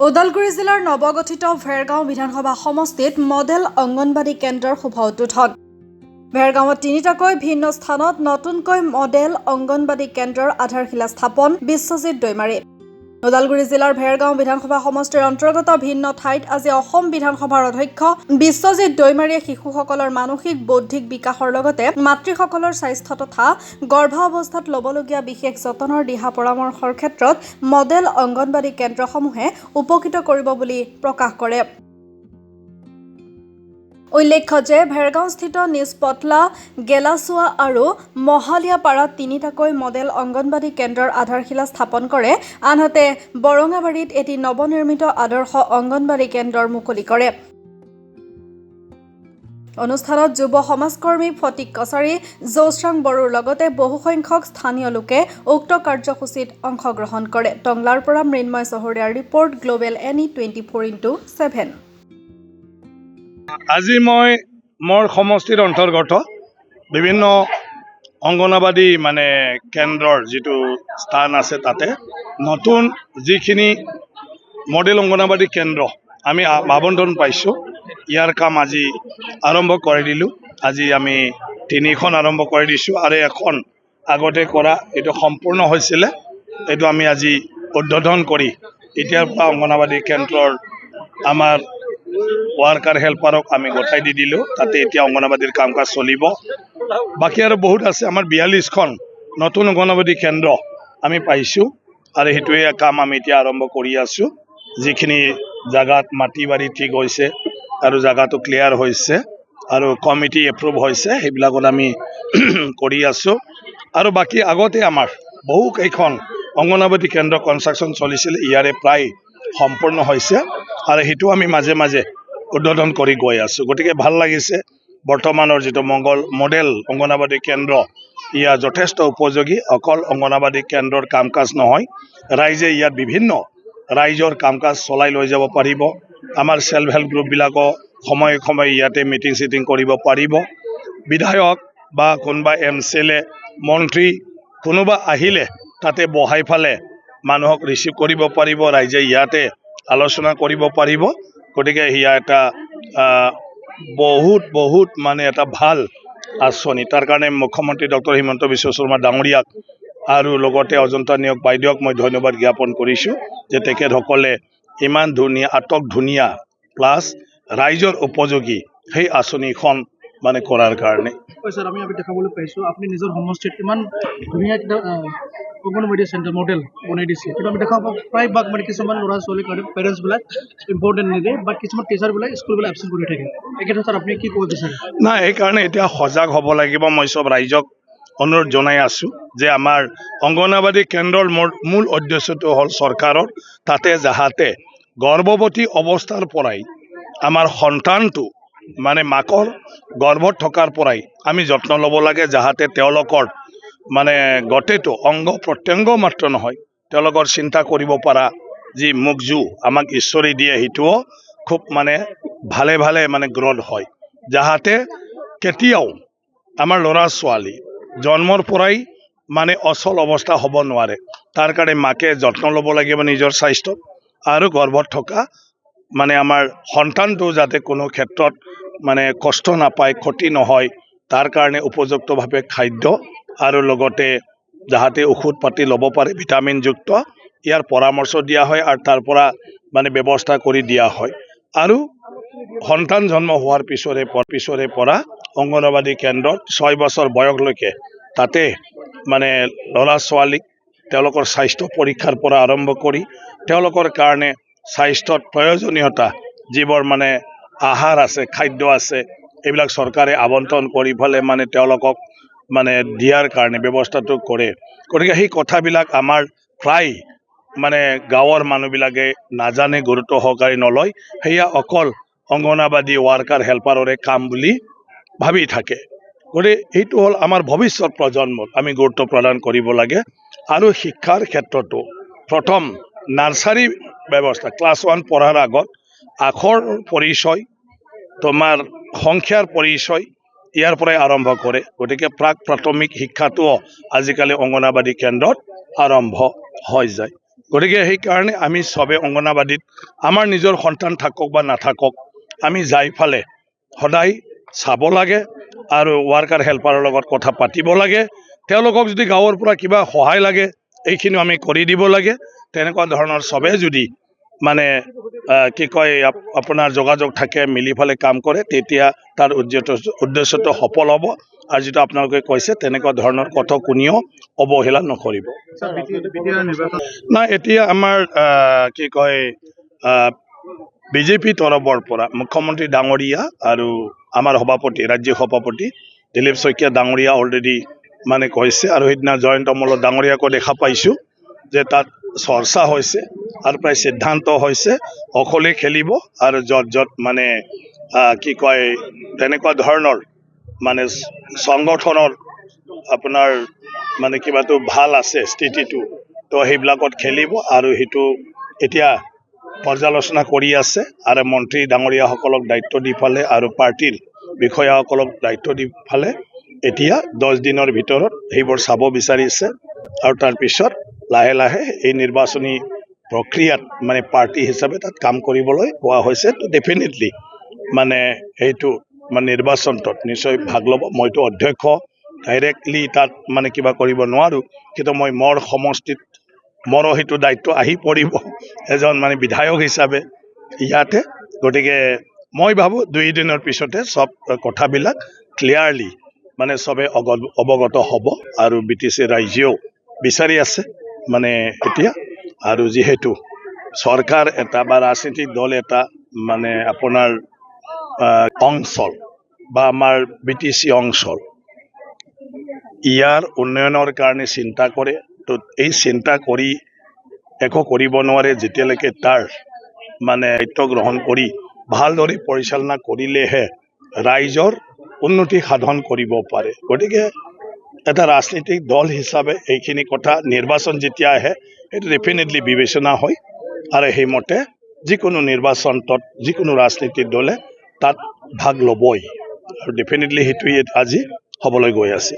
ওদালগুৰি জিলাৰ নৱগঠিত ভেৰগাঁও বিধানসভা সমষ্টিত মডেল অংগনবাড়ী কেন্দ্ৰৰ শুভ উদ্বোধন। ভেৰগাঁৱত তিনিটাকৈ ভিন্ন স্থানত নতুনকৈ মডেল অংগনবাড়ী কেন্দ্ৰৰ আধাৰশিলা স্থাপন বিশ্বজিৎ দৈমাৰী। ওদালগুৰি জিলাৰ ভেৰগাঁও বিধানসভা সমষ্টিৰ অন্তৰ্গত ভিন্ন ঠাইত আজি অসম বিধানসভাৰ অধ্যক্ষ বিশ্বজিৎ দৈমাৰীয়ে শিশুসকলৰ মানসিক বৌদ্ধিক বিকাশৰ লগতে মাতৃসকলৰ স্বাস্থ্য তথা গৰ্ভাৱস্থাত ল'বলগীয়া বিশেষ যতনৰ দিহা পৰামৰ্শৰ ক্ষেত্ৰত মডেল অংগনবাড়ী কেন্দ্ৰসমূহে উপকৃত কৰিব বুলি প্ৰকাশ কৰে। উল্লেখ্য যে ভেৰগাঁওস্থিত নিজ পটলা গেলাচুৱা আৰু মহালিয়াপাৰাত তিনিটাকৈ মডেল অংগনবাড়ী কেন্দ্ৰৰ আধাৰশিলা স্থাপন কৰে, আনহাতে বৰঙাবাৰীত এটি নৱনিৰ্মিত আদৰ্শ অংগনবাড়ী কেন্দ্ৰৰ মুকলি কৰে। অনুষ্ঠানত যুৱ সমাজকৰ্মী ফটিক কছাৰী, জৌশ্ৰাং বড়োৰ লগতে বহুসংখ্যক স্থানীয় লোকে উক্ত কাৰ্যসূচীত অংশগ্ৰহণ কৰে। টংলাৰ পৰা মৃন্ময় চহৰীয়াৰ ৰিপৰ্ট, গ্লোবেল এনি 24x7। আজি মই মোৰ সমষ্টিৰ অন্তৰ্গত বিভিন্ন অংগনবাড়ী কেন্দ্ৰৰ যিটো স্থান আছে তাতে নতুন যিখিনি মডেল অংগনবাড়ী কেন্দ্ৰ আমি আবণ্টন পাইছোঁ, ইয়াৰ কাম আজি আৰম্ভ কৰি দিলোঁ। আজি আমি 3খন আৰম্ভ কৰি দিছোঁ আৰু এখন আগতে কৰা এইটো সম্পূৰ্ণ হৈছিলে, এইটো আমি আজি উদ্বোধন কৰি এতিয়াৰ পৰা অংগনবাড়ী কেন্দ্ৰৰ আমাৰ ওয়াৰ্কাৰ হেল্পাৰক আমি গঠাই দি দিলোঁ। তাতে এতিয়া অংগনবাড়ীৰ কাম কাজ চলিব। বাকী আৰু বহুত আছে। আমাৰ 42খন নতুন অংগনবাড়ী কেন্দ্ৰ আমি পাইছোঁ আৰু সেইটোৱে কাম আমি এতিয়া আৰম্ভ কৰি আছোঁ। যিখিনি জাগাত মাটি বাৰী ঠিক হৈছে আৰু জাগাটো ক্লিয়াৰ হৈছে আৰু কমিটি এপ্ৰুভ হৈছে, সেইবিলাকত আমি কৰি আছোঁ। আৰু বাকী আগতে আমাৰ বহু কেইখন অংগনবাড়ী কেন্দ্ৰ কনষ্ট্ৰাকশ্যন চলিছিল, ইয়াৰে প্ৰায় সম্পূৰ্ণ হৈছে আৰু সেইটো আমি মাজে মাজে উদ্বোধন কৰি গৈ আছোঁ। গতিকে ভাল লাগিছে। বৰ্তমানৰ যিটো মডেল অংগনবাড়ী কেন্দ্ৰ, ইয়াৰ যথেষ্ট উপযোগী। অকল অংগনবাড়ী কেন্দ্ৰৰ কাম কাজ নহয়, ৰাইজে ইয়াত বিভিন্ন ৰাইজৰ কাম কাজ চলাই লৈ যাব পাৰিব। আমাৰ সেল্ফ হেল্প গ্ৰুপবিলাকো সময়ে সময়ে ইয়াতে মিটিং চিটিং কৰিব পাৰিব। বিধায়ক বা কোনোবা MCLA মন্ত্ৰী কোনোবা আহিলে তাতে বহাই ফালে মানুহক ৰিচিভ কৰিব পাৰিব, ৰাইজে ইয়াতে আলোচনা কৰিব পাৰিব। গতিকে সেয়া এটা বহুত এটা ভাল আঁচনি। তাৰ কাৰণে মুখ্যমন্ত্ৰী ডক্টৰ হিমন্ত বিশ্ব শৰ্মা ডাঙৰীয়াক আৰু লগতে অজন্তা নিয়োগ বাইদেউক মই ধন্যবাদ জ্ঞাপন কৰিছোঁ যে তেখেতসকলে ইমান ধুনীয়া প্লাছ ৰাইজৰ উপযোগী সেই আঁচনিখন কৰাৰ কাৰণে। স্যাৰ, আমি দেখাবলৈ পাইছোঁ আপুনি নিজৰ সমষ্টিত ইমান ধুনীয়া এটা অংগনবাড়ী চেণ্টাৰ মডেল বনাই দিছে। কিন্তু আমি দেখা পাওঁ প্ৰায়ভাগ কিছুমান ল'ৰা ছোৱালীৰ কাৰণে পেৰেণ্টছবিলাক ইম্পৰ্টেণ্ট নিদিয়ে বা কিছুমান টিচাৰবিলাক স্কুলবিলাক এবচেণ্ট কৰি থাকে। এই ক্ষেত্ৰত স্যাৰ আপুনি কি ক'ব বিচাৰে? নাই, সেইকাৰণে এতিয়া সজাগ হ'ব লাগিব। মই চব ৰাইজক অনুৰোধ জনাই আছোঁ যে আমাৰ অংগনবাড়ী কেন্দ্ৰৰ মূল উদ্দেশ্যটো হ'ল চৰকাৰৰ তাতে যাহাতে গৰ্ভৱতী অৱস্থাৰ পৰাই আমাৰ সন্তানটো মাকৰ গৰ্ভত থকাৰ পৰাই আমি যত্ন ল'ব লাগে, যাহাতে তেওঁলোকৰ গোটেইটো অংগ প্ৰত্যংগ মাত্ৰ নহয়, তেওঁলোকৰ চিন্তা কৰিব পৰা যি মুগজু আমাক ঈশ্বৰে দিয়ে, সেইটোও খুব ভালে গ্ৰথ হয়, যাহাতে কেতিয়াও আমাৰ ল'ৰা ছোৱালী জন্মৰ পৰাই অচল অৱস্থা হ'ব নোৱাৰে। তাৰ কাৰণে মাকে যত্ন ল'ব লাগিব নিজৰ স্বাস্থ্যত আৰু গৰ্ভত থকা আমাৰ সন্তানটো যাতে কোনো ক্ষেত্ৰত কষ্ট নাপায়, ক্ষতি নহয়, তাৰ কাৰণে উপযুক্তভাৱে খাদ্য আৰু লগতে যাহাতে ঔষধ পাতি ল'ব পাৰে ভিটামিনযুক্ত, ইয়াৰ পৰামৰ্শ দিয়া হয় আৰু তাৰ পৰা ব্যৱস্থা কৰি দিয়া হয়। আৰু সন্তান জন্ম হোৱাৰ পিছৰে পৰা অংগনবাড়ী কেন্দ্ৰত 6 বছৰ বয়সলৈকে তাতে ল'ৰা ছোৱালীক তেওঁলোকৰ স্বাস্থ্য পৰীক্ষাৰ পৰা আৰম্ভ কৰি তেওঁলোকৰ কাৰণে স্বাস্থ্যত প্ৰয়োজনীয়তা যিবোৰ আহাৰ আছে, খাদ্য আছে, এইবিলাক চৰকাৰে আবণ্টন কৰি ফালে তেওঁলোকক দিয়াৰ কাৰণে ব্যৱস্থাটো কৰে। গতিকে সেই কথাবিলাক আমাৰ প্ৰায় গাঁৱৰ মানুহবিলাকে নাজানে, গুৰুত্ব সহকাৰে নলয়। সেয়া অকল অংগনবাড়ী ওয়াৰ্কাৰ হেল্পাৰৰে কাম বুলি ভাবি থাকে। গতিকে এইটো হ'ল আমাৰ ভৱিষ্যত প্ৰজন্মক আমি গুৰুত্ব প্ৰদান কৰিব লাগে। আৰু শিক্ষাৰ ক্ষেত্ৰতো প্ৰথম নাৰ্চাৰী ব্যৱস্থা, ক্লাছ 1 পঢ়াৰ আগত আখৰ পৰিচয়, তোমাৰ সংখ্যাৰ পৰিচয় ইয়াৰ পৰাই আৰম্ভ কৰে। গতিকে প্ৰাক প্ৰাথমিক শিক্ষাটোও আজিকালি অংগনবাড়ী কেন্দ্ৰত আৰম্ভ হৈ যায়। গতিকে সেইকাৰণে আমি চবে অংগনাবাদীত আমাৰ নিজৰ সন্তান থাকক বা নাথাকক আমি যাই ফালে সদায় চাব লাগে আৰু ৱাৰ্কাৰ হেল্পাৰৰ লগত কথা পাতিব লাগে তেওঁলোকক যদি গাঁৱৰ পৰা কিবা সহায় লাগে এইখিনিও আমি কৰি দিব লাগে তেনেকুৱা ধৰণৰ চবে যদি মানে কি কয় আপোনাৰ যোগাযোগ থাকে মিলি ফালে কাম কৰে তেতিয়া তাৰ উদ্দেশ্যটো সফল হ'ব আৰু যেটো আপোনালোকে কৈছে তেনেকুৱা ধৰণৰ কথা কোনেও অৱহেলা নকৰিব না এতিয়া আমাৰ কি কয় বিজেপি তৰফৰ পৰা মুখ্যমন্ত্ৰী ডাঙৰীয়া আৰু আমাৰ সভাপতি ৰাজ্যিক সভাপতি দিলীপ শইকীয়া ডাঙৰীয়া অলৰেডি মানে কৈছে আৰু সেইদিনা জয়ন্ত মল্ল ডাঙৰীয়াকো দেখা পাইছোঁ যে তাত চৰ্চা হৈছে আৰু প্ৰায় সিদ্ধান্ত হৈছে অকলে খেলিব আৰু য'ত মানে কি কয় তেনেকুৱা ধৰণৰ মানে সংগঠনৰ আপোনাৰ মানে কিবাটো ভাল আছে স্থিতিটো তো সেইবিলাকত খেলিব আৰু সেইটো এতিয়া পৰ্যালোচনা কৰি আছে আৰু মন্ত্ৰী ডাঙৰীয়াসকলক দায়িত্ব দি ফালে আৰু পাৰ্টিৰ বিষয়াসকলক দায়িত্ব দি ফালে এতিয়া 10 দিনৰ ভিতৰত সেইবোৰ চাব বিচাৰিছে আৰু তাৰপিছত লাহে লাহে এই নিৰ্বাচনী প্ৰক্ৰিয়াত মানে পাৰ্টি হিচাপে তাত কাম কৰিবলৈ কোৱা হৈছে তো ডেফিনেটলি মানে এইটো মানে নিৰ্বাচনটোত নিশ্চয় ভাগ ল'ব মইতো অধ্যক্ষ ডাইৰেক্টলি তাত মানে কিবা কৰিব নোৱাৰোঁ কিন্তু মই মোৰ সমষ্টিত মোৰো সেইটো দায়িত্ব আহি পৰিব এজন মানে বিধায়ক হিচাপে ইয়াতে গতিকে মই ভাবোঁ 2 দিনৰ পিছতে সব কথাবিলাক ক্লিয়াৰলি মানে সবে অৱগত হ'ব আৰু BTC ৰাইজেও বিচাৰি আছে মানে এতিয়া আৰু যেহেতু চৰকাৰ এটা বা ৰাজনৈতিক দল এটা মানে আপোনাৰ অঞ্চল বা আমাৰ BTC অঞ্চল ইয়াৰ উন্নয়নৰ কাৰণে চিন্তা কৰে তো এই চিন্তা কৰি একো কৰিব নোৱাৰে যেতিয়ালৈকে তাৰ মানে দায়িত্ব গ্ৰহণ কৰি ভালদৰে পৰিচালনা কৰিলেহে ৰাইজৰ উন্নতি সাধন কৰিব পাৰে গতিকে এটা ৰাজনৈতিক দল হিচাপে এইখিনি কথা নিৰ্বাচন যেতিয়া আহে সেইটো ডেফিনেটলি বিবেচনা হয় আৰু সেইমতে যিকোনো নিৰ্বাচনত যিকোনো ৰাজনীতিৰ দলে তাত ভাগ ল'বই আৰু ডেফিনেটলি সেইটোৱে আজি হ'বলৈ গৈ আছে